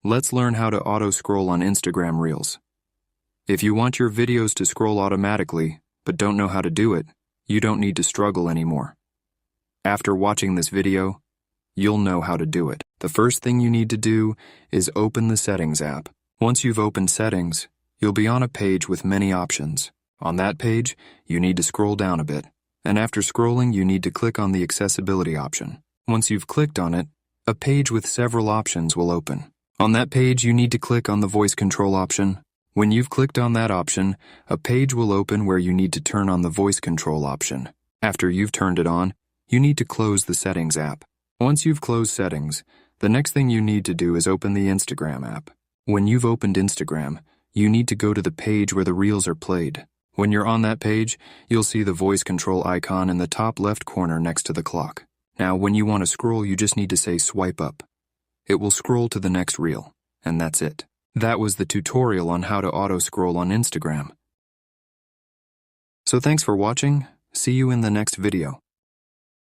Let's learn how to auto-scroll on Instagram Reels. If you want your videos to scroll automatically, but don't know how to do it, you don't need to struggle anymore. After watching this video, you'll know how to do it. The first thing you need to do is open the Settings app. Once you've opened Settings, you'll be on a page with many options. On that page, you need to scroll down a bit, and after scrolling, you need to click on the Accessibility option. Once you've clicked on it, a page with several options will open. On that page, you need to click on the Voice Control option. When you've clicked on that option, a page will open where you need to turn on the Voice Control option. After you've turned it on, you need to close the Settings app. Once you've closed Settings, the next thing you need to do is open the Instagram app. When you've opened Instagram, you need to go to the page where the Reels are played. When you're on that page, you'll see the Voice Control icon in the top left corner next to the clock. Now, when you want to scroll, you just need to say swipe up. It will scroll to the next reel, and that's it. That was the tutorial on how to auto-scroll on Instagram. So thanks for watching. See you in the next video.